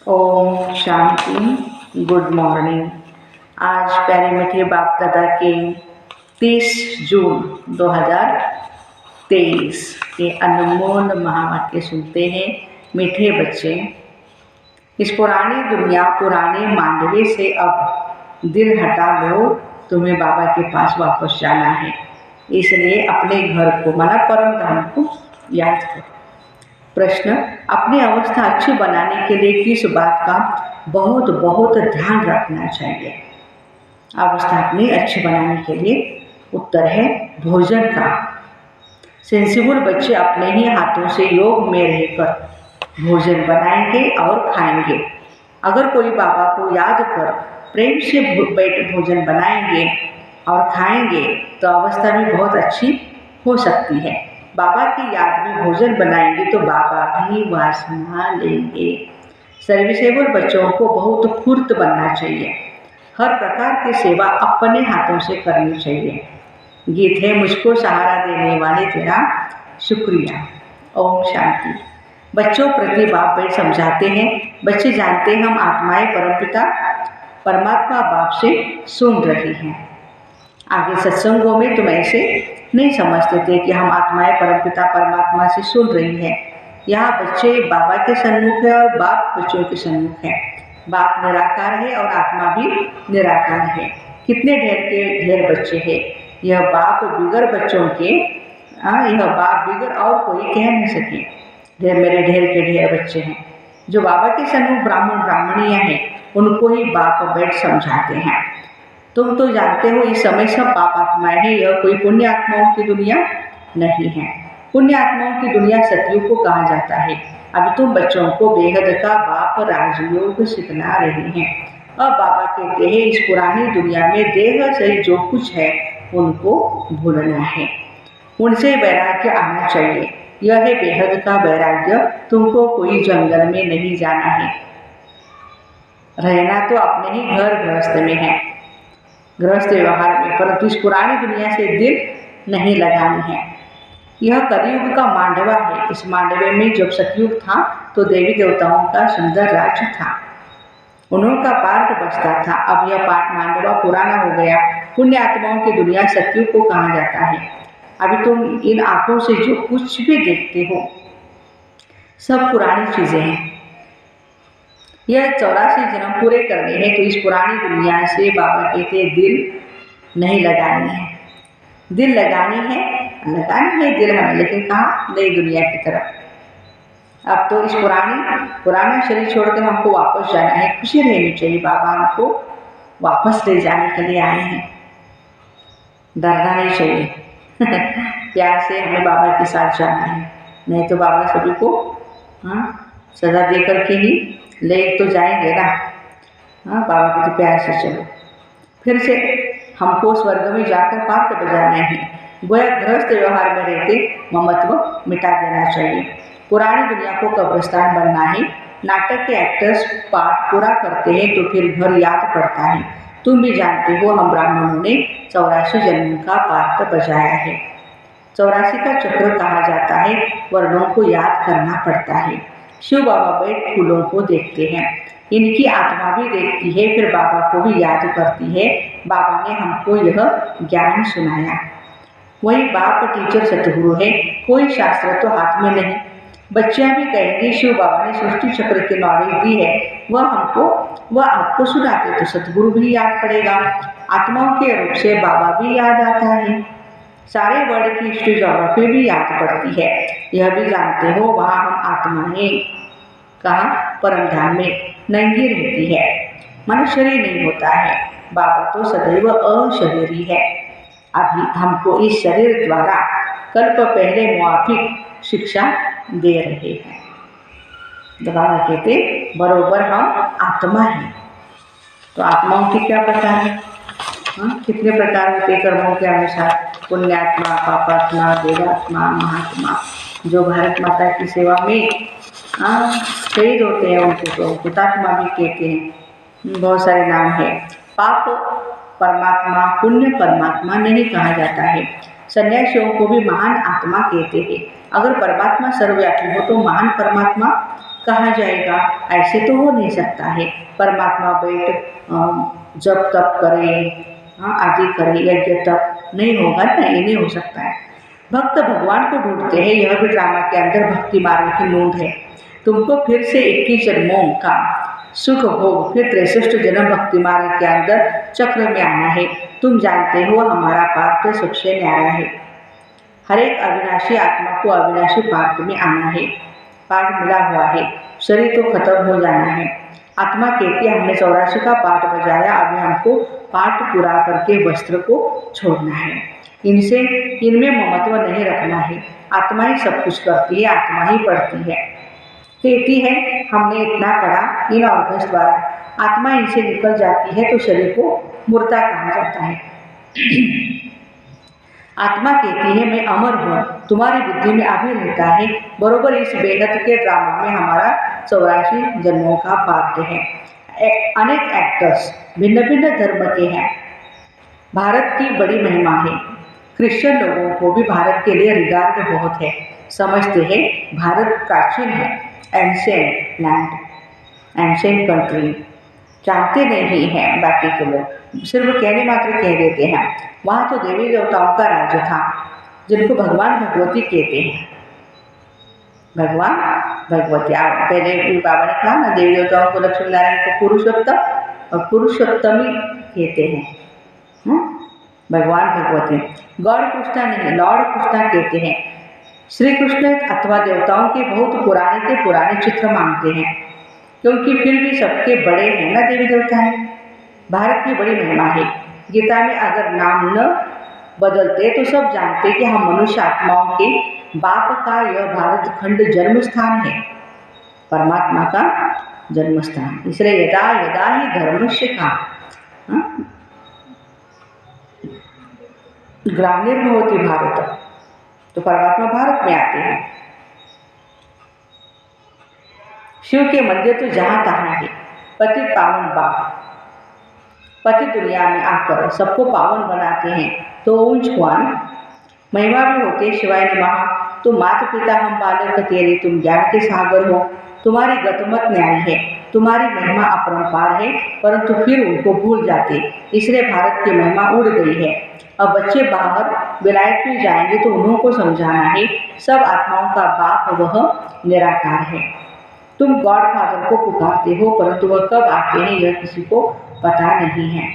Om Shanti. Good morning. आज प्यारे मीठे बाप दादा के 30 जून 2023 के अनमोल महावाक्य सुनते हैं। मीठे बच्चे, इस पुरानी दुनिया पुराने मांडवे से अब दिल हटा लो, तुम्हें बाबा के पास वापस जाना है। इसलिए अपने घर को माना परम धाम को याद करो। प्रश्न, अपनी अवस्था अच्छी बनाने के लिए किस बात का बहुत बहुत ध्यान रखना चाहिए? अवस्था अपनी अच्छी बनाने के लिए उत्तर है भोजन का। सेंसिबल बच्चे अपने ही हाथों से योग में रहकर भोजन बनाएंगे और खाएंगे। अगर कोई बाबा को याद कर प्रेम से भोजन बनाएंगे और खाएंगे तो अवस्था भी बहुत अच्छी हो सकती है। बाबा की याद में भोजन बनाएंगे तो बाबा भी वासना लेंगे। सर्विसेबल बच्चों को बहुत फुर्त बनना चाहिए। हर प्रकार की सेवा अपने हाथों से करनी चाहिए। गीत है, मुझको सहारा देने वाले तेरा शुक्रिया। ओम शांति। बच्चों प्रति बाप बैठ समझाते हैं। बच्चे जानते हैं हम आत्माएं परमपिता परमात्मा बाप से सुन रही हैं। आगे सत्संगों में तुम ऐसे नहीं समझते थे कि हम आत्माएं परमपिता परमात्मा से सुन रही है। यहाँ बच्चे बाबा के सन्मुख है और बाप बच्चों के सन्मुख है। बाप निराकार है और आत्मा भी निराकार है। कितने ढेर बच्चे हैं। यह बाप बिगर बच्चों के यह बाप बिगर और कोई कह नहीं सके। मेरे ढेर के ढेर बच्चे हैं। जो बाबा के सन्मुख ब्राह्मण ब्राह्मणियाँ हैं उनको ही बाप बैठ समझाते हैं। तुम तो जानते हो इस समय सब पाप आत्माएं हैं। यह कोई पुण्य आत्माओं की दुनिया नहीं है। पुण्य आत्माओं की दुनिया सतयुग को कहा जाता है। अभी तुम बच्चों को बेहद का बाप राजयोग सिखला रहे हैं। अब बाबा कहते हैं इस पुरानी दुनिया में देह से जो कुछ है उनको भूलना है, उनसे वैराग्य आना चाहिए। यह है बेहद का वैराग्य। तुमको कोई जंगल में नहीं जाना है। रहना तो अपने ही घर गृहस्थ में है, गृहस्थ व्यवहार में, परंतु इस पुरानी दुनिया से दिल नहीं लगानी है। यह कलयुग का मांडवा है। इस मांडवे में जब सतयुग था तो देवी देवताओं का सुंदर राज्य था, उनका पार्ट बचता था। अब यह मांडवा पुराना हो गया। पुण्य आत्माओं की दुनिया सतयुग को कहा जाता है। अभी तुम इन आंखों से जो कुछ भी देखते हो सब पुरानी चीजें हैं। यह 84 जन्म पूरे करने हैं तो इस पुरानी दुनिया से बाबा कहते दिल नहीं लगानी है। दिल लगानी है दिल हमें, लेकिन कहाँ? नई दुनिया की तरफ। अब तो इस पुराना शरीर छोड़कर हमको वापस जाना है। खुशी रहनी चाहिए। बाबा हमको वापस ले जाने के लिए आए हैं। डरना नहीं चाहिए। प्यार से हमें बाबा के साथ जाना है, नहीं तो बाबा सभी को सजा दे करके ही ले तो जाएंगे ना। बाबा के तो प्यार से चलो। फिर से हमको स्वर्ग में जाकर पार्ट बजाना है। गोया गृहस्थ व्यवहार में रहते ममत्व मिटा देना चाहिए। पुरानी दुनिया को कब्रिस्तान बनना है। नाटक के एक्टर्स पार्ट पूरा करते हैं तो फिर घर याद पड़ता है। तुम भी जानते हो हम ब्राह्मणों ने 84 जन्म का पार्ट बजाया है। 84 का चक्र कहा जाता है। वर्णों को याद करना पड़ता है। शिव बाबा बैठ फूलों को देखते हैं। इनकी आत्मा भी देखती है, फिर बाबा को भी याद करती है। बाबा ने हमको यह ज्ञान सुनाया। वही बाप टीचर सतगुरु है। कोई शास्त्र तो हाथ में नहीं। बच्चियां भी कहेंगी शिव बाबा ने सृष्टि चक्र की नॉलेज दी है, वह आपको सुनाते तो सतगुरु भी याद पड़ेगा। आत्माओं के रूप से बाबा भी याद आता है। सारे वर्ल्ड की हिस्ट्री ज्योग्राफी भी याद पड़ती है। यह भी जानते हो वहाँ हम आत्माएं कहाँ? परम धाम में नंगी रहती है। मन शरीर नहीं होता है। बाबा तो सदैव अशरीरी है। अभी हमको इस शरीर द्वारा कल्प पहले मुआफिक शिक्षा दे रहे हैं। बाबा कहते बरोबर हम आत्मा हैं। तो आत्माओं की क्या पता है? कितने प्रकार होते कर्मों के अनुसार? पुण्यात्मा, पापात्मा, देवात्मा, महात्मा। जो भारत माता की सेवा में शहीद होते हैं उनको तो हुतात्मा भी कहते हैं। बहुत सारे नाम है। पाप परमात्मा, पुण्य परमात्मा नहीं कहा जाता है। सन्यासियों को भी महान आत्मा कहते हैं। अगर परमात्मा सर्वव्यापी हो तो महान परमात्मा कहा जाएगा, ऐसे तो हो नहीं सकता है। परमात्मा बैठ जब तप करे, आदि करे, यज्ञ तप नहीं होगा ना, ये नहीं हो सकता है। भक्त भगवान को ढूंढते हैं, यह भी ड्रामा के अंदर भक्ति मार्ग की नोट है। तुमको फिर से 21 जन्मों का सुख भोग, फिर 63 जन्म भक्ति मार्ग के अंदर चक्र में आना है। तुम जानते हो हमारा पार्थ सबसे न्यारा है। हर एक अविनाशी आत्मा को अविनाशी पार्थ में आना है। पाठ मिला हुआ है, शरीर तो खत्म हो जाना है। आत्मा कहती है हमने 84 का पाठ बजाया, अभी हमको पाठ पूरा करके वस्त्र को छोड़ना है। इनमें ममत्व नहीं रखना है। आत्मा ही सब कुछ करती है, आत्मा ही पढ़ती है। कहती है हमने इतना पढ़ा इन ऑर्गन्स द्वारा, आत्मा इनसे निकल जाती है तो शरीर को मूर्ता कहा जाता है। आत्मा कहती है मैं अमर हूँ, तुम्हारी बुद्धि में अभी रहता है। बरोबर इस बेहद के ड्रामा में हमारा 84 जन्मों का पार्ट है। अनेक एक्टर्स भिन्न भिन्न धर्म के हैं। भारत की बड़ी महिमा है। क्रिश्चियन लोगों को भी भारत के लिए रिगार्ड बहुत है, समझते हैं भारत प्राचीन है, एंशिएंट लैंड, एंशिएंट कंट्री। जानते नहीं हैं बाकी के लोग, सिर्फ कहने मात्र कह देते हैं। वहाँ तो देवी देवताओं का राज्य था, जिनको भगवान भगवती कहते हैं। भगवान भगवती, आप पहले बाबा ने कहा ना, देवी देवताओं को लक्ष्मी नारायण को पुरुषोत्तम और पुरुषोत्तमी कहते हैं। भगवान भगवती, गॉड कृष्णा नहीं, लॉर्ड कृष्णा कहते हैं। श्री कृष्ण अथवा देवताओं के बहुत पुराने चित्र मानते हैं, क्योंकि फिर भी सबके बड़े हैं ना देवी देवता हैं। भारत की बड़ी महिमा है। गीता में अगर नाम न बदलते तो सब जानते कि हम मनुष्य आत्माओं के बाप का यह भारत खंड जन्म स्थान है, परमात्मा का जन्म स्थान। इसलिए यदा यदा ही धर्मस्य का ग्लानिर्भवति भारत, तो परमात्मा भारत में आते हैं। शिव के मंदिर तो जहाँ तहाँ है। पति पावन बाप, पति दुनिया में आकर सबको पावन बनाते हैं, तो ऊंच हुआ ना। महिमा भी होती है शिवाय नमः। तुम माता पिता हम बालक तेरे, तुम ज्ञान के सागर हो। तुम्हारी गतमत न्याय है, तुम्हारी महिमा अपरंपार है, परंतु फिर उनको भूल जाते, इसलिए भारत की महिमा उड़ गई है। अब बच्चे बाहर विलायत में जाएंगे तो उन्हों को समझाना है सब आत्माओं का बाप वह निराकार है। तुम गॉड फादर को पुकारते हो, परंतु वह कब आते हैं यह किसी को पता नहीं है।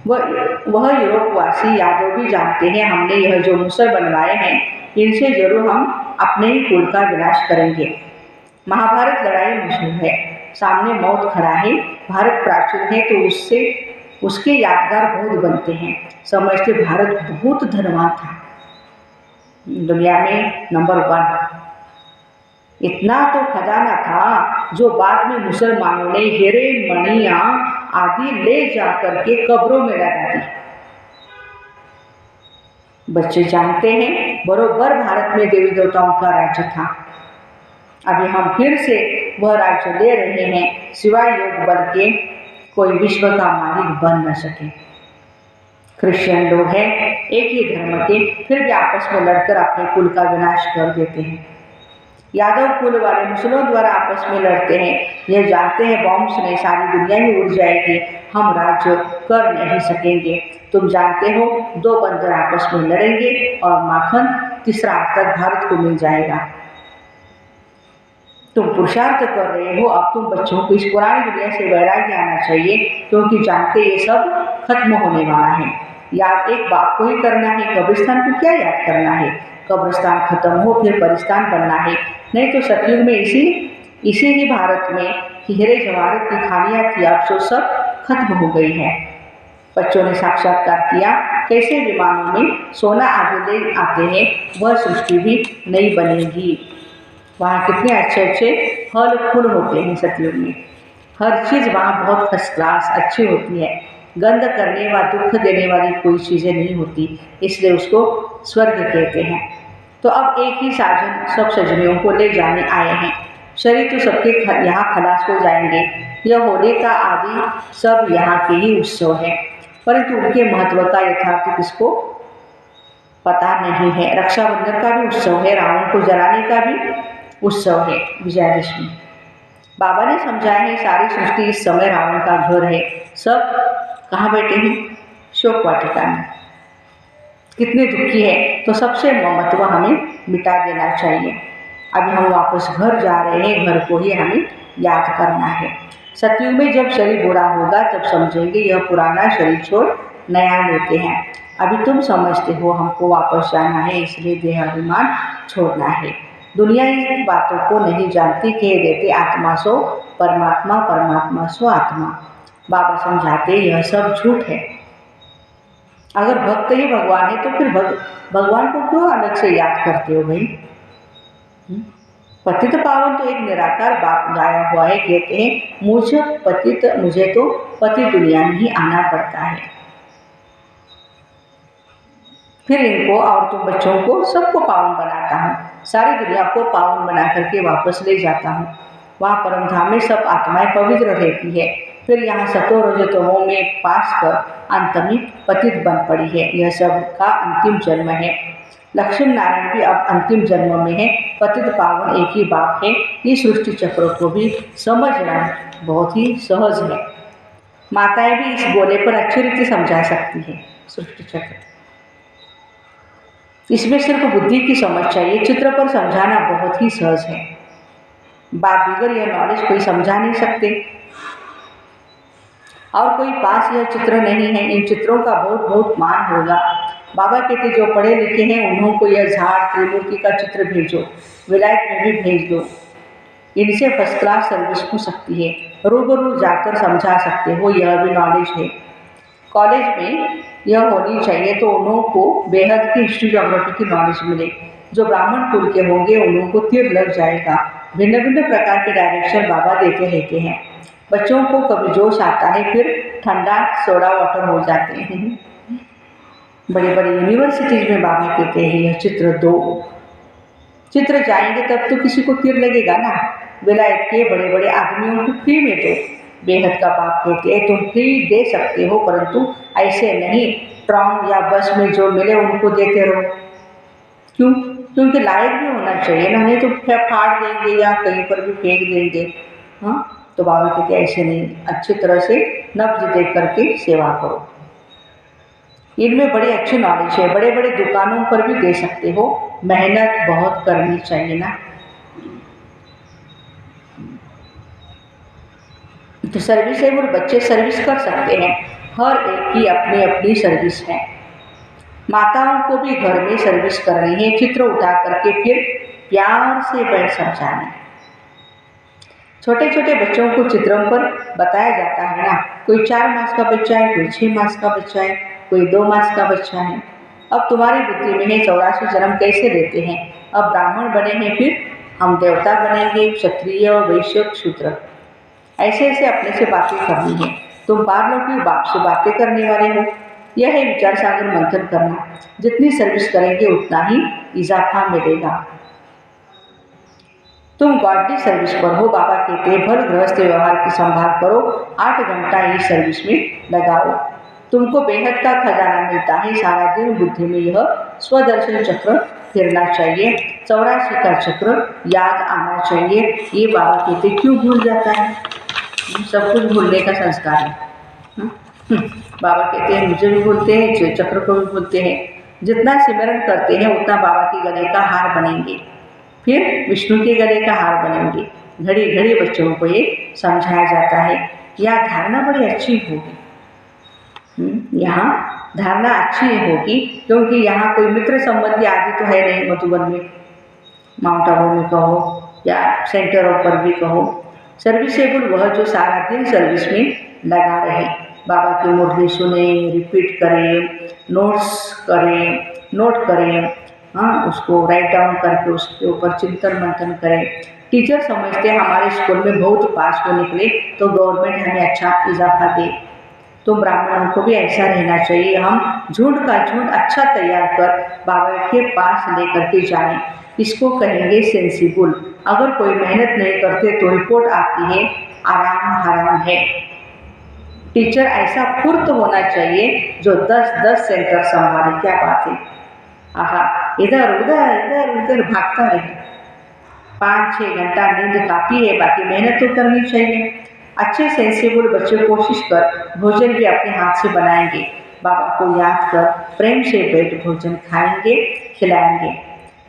वह यूरोपवासी यादव भी जानते हैं हमने यह जो मुसर बनवाए हैं, इनसे जरूर हम अपने ही कुल का विनाश करेंगे। महाभारत लड़ाई मशहूर है, सामने मौत खड़ा है। भारत प्राचीन है तो उसके यादगार बहुत बनते हैं। समझते भारत बहुत धनवान था, दुनिया में नंबर 1। इतना तो खजाना था जो बाद में मुसलमानों ने हीरे मणियां आदि ले जाकर के कब्रों में लगा दी। बच्चे जानते हैं बरोबर भारत में देवी देवताओं का राज्य था। अभी हम फिर से वह राज्य ले रहे हैं, सिवाय योग बल के कोई विश्व का मालिक बन न सके। क्रिश्चियन लोग हैं एक ही धर्म के, फिर भी आपस में लड़कर अपने कुल का विनाश कर देते हैं। यादव कुल वाले मुसलों द्वारा आपस में लड़ते हैं, यह जानते हैं बॉम्ब से सारी दुनिया ही उड़ जाएगी, हम राज्य कर नहीं सकेंगे। तुम जानते हो 2 बंदर आपस में लड़ेंगे और माखन तीसरा तक भारत को मिल जाएगा। तुम पुरुषार्थ कर रहे हो, अब तुम बच्चों को इस पुरानी दुनिया से वैराग्य आना चाहिए, क्योंकि जानते ये सब खत्म होने वाला है। याद एक बाप को ही करना है, कब्रिस्तान को क्या याद करना है। कब्रिस्तान खत्म हो फिर परिस्तान बनना है, नहीं तो सतयुग में इसी ही भारत में हीरे जवाहरात की खानियाँ थी, अब तो सब खत्म हो गई है। बच्चों ने साक्षात्कार किया कैसे विमानों में सोना आदि ले आते हैं, वह सृष्टि भी नहीं बनेगी। वहाँ कितने अच्छे अच्छे फल फूल होते हैं सतयुग में, हर चीज़ वहाँ बहुत फर्स्ट क्लास अच्छी होती है। गंध करने व दुख देने वाली कोई चीज़ें नहीं होती, इसलिए उसको स्वर्ग कहते हैं। तो अब एक ही साजन सब सजनियों को ले जाने आए हैं। शरीर तो सबके यहाँ खलास हो जाएंगे। यह होली का आदि सब यहाँ के ही उत्सव है, परंतु उनके महत्व का यथार्थ किसको पता नहीं है। रक्षाबंधन का भी उत्सव है, रावण को जलाने का भी उत्सव है, विजयादशमी। बाबा ने समझाया है सारी सृष्टि इस समय रावण का घर है। सब कहाँ बैठे हैं? शोक वाटिका में। कितने दुखी है, तो सबसे महत्व हमें मिटा देना चाहिए। अभी हम वापस घर जा रहे हैं, घर को ही हमें याद करना है। सतयुग में जब शरीर बूढ़ा होगा तब समझेंगे यह पुराना शरीर छोड़ नया लेते हैं। अभी तुम समझते हो हमको वापस जाना है, इसलिए देह अभिमान छोड़ना है। दुनिया इन बातों को नहीं जानती, कह देते आत्मा सो परमात्मा, परमात्मा सो आत्मा। बाबा समझाते यह सब झूठ है। अगर भक्त ही भगवान है तो फिर भगवान को क्यों अलग से याद करते हो भाई? पतित पावन तो एक निराकार बाप गाया हुआ है। कहते हैं मुझे तो पति दुनिया में ही आना पड़ता है, फिर इनको और तुम बच्चों को सबको पावन बनाता हूँ, सारी दुनिया को पावन बना करके वापस ले जाता हूँ। वहाँ परम धाम में सब आत्माएं पवित्र रहती है। फिर यहाँ सतो रजतमो में पास कर अंत में पतित बन पड़ी है। यह सब का अंतिम जन्म है। लक्ष्मी नारायण भी अब अंतिम जन्म में है। पतित पावन एक ही बाप है। ये सृष्टि चक्र को भी समझना बहुत ही सहज है। माताएं भी इस गोले पर अच्छी रीति समझा सकती है। सृष्टि चक्र इसमें सिर्फ बुद्धि की समझ चाहिए, चित्र पर समझाना बहुत ही सहज है। बाप बगैर यह नॉलेज कोई समझा नहीं सकते, और कोई पास यह चित्र नहीं है। इन चित्रों का बहुत बहुत मान होगा। बाबा कहते जो पढ़े लिखे हैं उन्हों को यह झाड़ त्रिमूर्ति का चित्र भेजो, विलायत में भी भेज दो। इनसे फर्स्ट क्लास सर्विस हो सकती है। रूबरू जाकर समझा सकते हो, यह भी नॉलेज है। कॉलेज में यह होनी चाहिए तो उन्हों को बेहद की हिस्ट्री ज्योग्राफी की नॉलेज मिले। जो ब्राह्मण कुल के होंगे उन्हों को तीर लग जाएगा। भिन्न भिन्न प्रकार के डायरेक्शन बाबा देते रहते हैं। बच्चों को कभी जोश आता है, फिर ठंडा सोडा वाटर हो जाते हैं। बड़ी बड़ी यूनिवर्सिटीज में बाबा कहते हैं यह चित्र दो। चित्र जाएंगे तब तो किसी को तीर लगेगा ना। विलायत के बड़े बड़े आदमियों को फ्री में दो। बेहद का बाप कहते हैं तुम फ्री दे सकते हो, परंतु ऐसे नहीं ट्राम या बस में जो मिले उनको देते रहो। क्यों? क्योंकि लायक भी होना चाहिए ना, नहीं तो फाड़ देंगे या कहीं पर भी फेंक देंगे। हाँ, तो बाबा कहते ऐसे नहीं, अच्छी तरह से नब्ज दे करके सेवा करो। इनमें बड़ी अच्छी नॉलेज है। बड़े बड़े दुकानों पर भी दे सकते हो। मेहनत बहुत करनी चाहिए ना। तो सर्विसेबल बच्चे सर्विस कर सकते हैं। हर एक की अपनी अपनी सर्विस है। माताओं को भी घर में सर्विस करनी है। चित्र उठा करके फिर प्यार से बैठ समझाना। छोटे छोटे बच्चों को चित्रों पर बताया जाता है ना। कोई 4 मास का बच्चा है, कोई 6 मास का बच्चा है, कोई 2 मास का बच्चा है। अब तुम्हारी बुद्धि में है 84 जन्म कैसे लेते हैं। अब ब्राह्मण बने हैं, फिर हम देवता बनेंगे, क्षत्रिय वैश्य शूद्र। ऐसे ऐसे अपने से बातें करनी है। तुम पारलौकिक बाप से बातें करने वाले हो। यह है विचार सागर मंथन करना। जितनी सर्विस करेंगे उतना ही इजाफा मिलेगा। तुम गॉडली सर्विस पर हो। बाबा कहते हैं भर गृहस्थ व्यवहार की संभाल करो, 8 घंटा इस सर्विस में लगाओ। तुमको बेहद का खजाना मिलता है। सारा दिन बुद्धि में यह स्वदर्शन चक्र फिरना चाहिए। 84 का चक्र याद आना चाहिए। ये बाबा कहते क्यों भूल जाता है? सब कुछ भूलने का संस्कार है। बाबा कहते हैं मुझे भी भूलते हैं, चक्र को भी भूलते हैं। जितना सिमरन करते हैं उतना बाबा के गले का हार बनेंगे, फिर विष्णु के गले का हार बनेंगे। घड़ी घड़ी बच्चों को ये समझाया जाता है। यह धारणा बड़ी अच्छी होगी। यहाँ धारणा अच्छी होगी क्योंकि यहाँ कोई मित्र संबंधी आदि तो है नहीं। मधुबन में, माउंट आबू में कहो या सेंटर पर भी कहो, सर्विसेबल वह जो सारा दिन सर्विस में लगा रहे। बाबा की मुरली सुने, रिपीट करें, नोट करें, हाँ, उसको राइट डाउन करके उसके ऊपर चिंतन मंथन करें। टीचर समझते हैं हमारे स्कूल में बहुत पास हो निकले तो गवर्नमेंट हमें अच्छा इजाफा दे। तो ब्राह्मणों को भी ऐसा रहना चाहिए। हम झुंड का झुंड अच्छा तैयार कर बाबा के पास लेकर के जाएं। इसको कहेंगे सेंसिबल। अगर कोई मेहनत नहीं करते तो रिपोर्ट आती है आराम हराम है। टीचर ऐसा फुर्त होना चाहिए जो 10-10 सेंटर संभाले। क्या बात है, आहा, इधर उधर भागता रहे। 5-6 घंटा नींद काफ़ी है, बाकी मेहनत तो करनी चाहिए। अच्छे सेंसिबल बच्चे कोशिश कर भोजन भी अपने हाथ से बनाएंगे, बाबा को याद कर प्रेम से बैठ भोजन खाएंगे, खिलाएंगे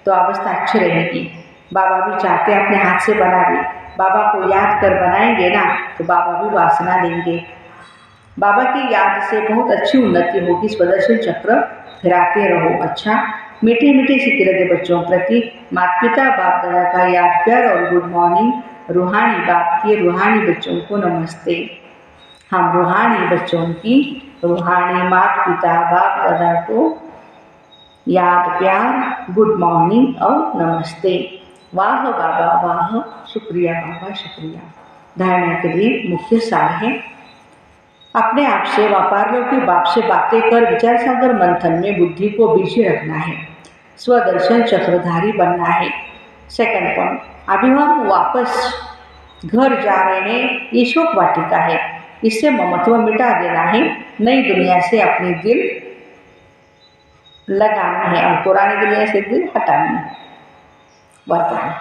तो अवस्था अच्छी रहेगी। बाबा भी चाहते अपने हाथ से बनावे, बाबा को याद कर बनाएंगे ना तो बाबा भी वासना लेंगे। बाबा की याद से बहुत अच्छी उन्नति होगी। सुदर्शन चक्र फिराते रहो। अच्छा, मीठे मीठे सिक्के लगे बच्चों प्रति माता पिता बाप दादा का याद प्यार और गुड मॉर्निंग। रूहानी बाप के रूहानी बच्चों को नमस्ते। हम रूहानी बच्चों की रूहानी माता पिता बाप दादा को याद प्यार, गुड मॉर्निंग और नमस्ते। वाह बाबा वाह, शुक्रिया बाबा शुक्रिया। धारणा के लिए मुख्य सार है, अपने आप से व्यापारियों बाप से बातें कर विचार सागर मंथन में बुद्धि को बिजी रखना है, स्वदर्शन चक्रधारी बनना है। सेकंड पॉइंट, अभी हम वापस घर जा रहे हैं, ये शोक वाटिका है, इससे ममत्व मिटा देना है, नई दुनिया से अपनी दिल लगाना है और पुरानी दुनिया से दिल हटाना है। वरदान,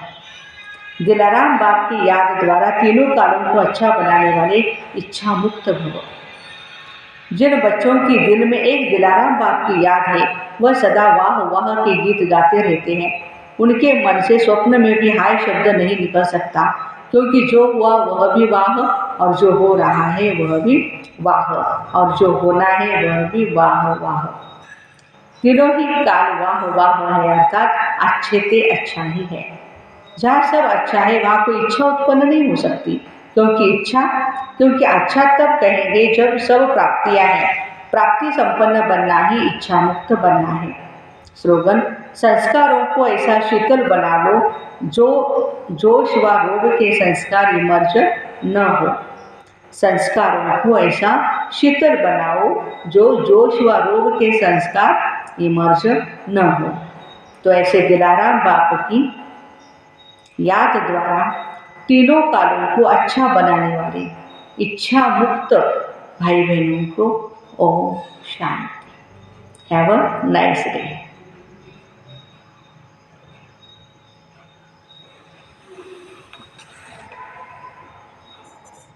दिलाराम बाप की याद द्वारा तीनों कालों को अच्छा बनाने वाले इच्छा मुक्त भव। जिन बच्चों की दिल में एक दिलाराम बाप की याद है, वह सदा वाह वाह के गीत गाते रहते हैं। उनके मन से स्वप्न में भी हाय शब्द नहीं निकल सकता, क्योंकि जो हुआ वह भी वाह और जो हो रहा है वह भी वाह और जो होना है वह भी वाह वाह। तीनों ही काल वाह वाह है, अर्थात अच्छे से अच्छा ही है। जहाँ सब अच्छा है वहाँ कोई इच्छा उत्पन्न नहीं हो सकती, क्योंकि अच्छा तब कहेंगे जब सब प्राप्तियाँ हैं। प्राप्ति संपन्न बनना ही इच्छा मुक्त बनना है। स्लोगन, संस्कारों को ऐसा शीतल बना लो जो जोश व रोग के संस्कार विमर्श न हो। संस्कारों को ऐसा शीतल बनाओ जो जोश व रोग के संस्कार विमर्श न हो। तो ऐसे दिलाराम बाप की याद द्वारा तीनों कालों को अच्छा बनाने वाले इच्छा मुक्त भाई बहनों को ओम शांति। Have a nice day.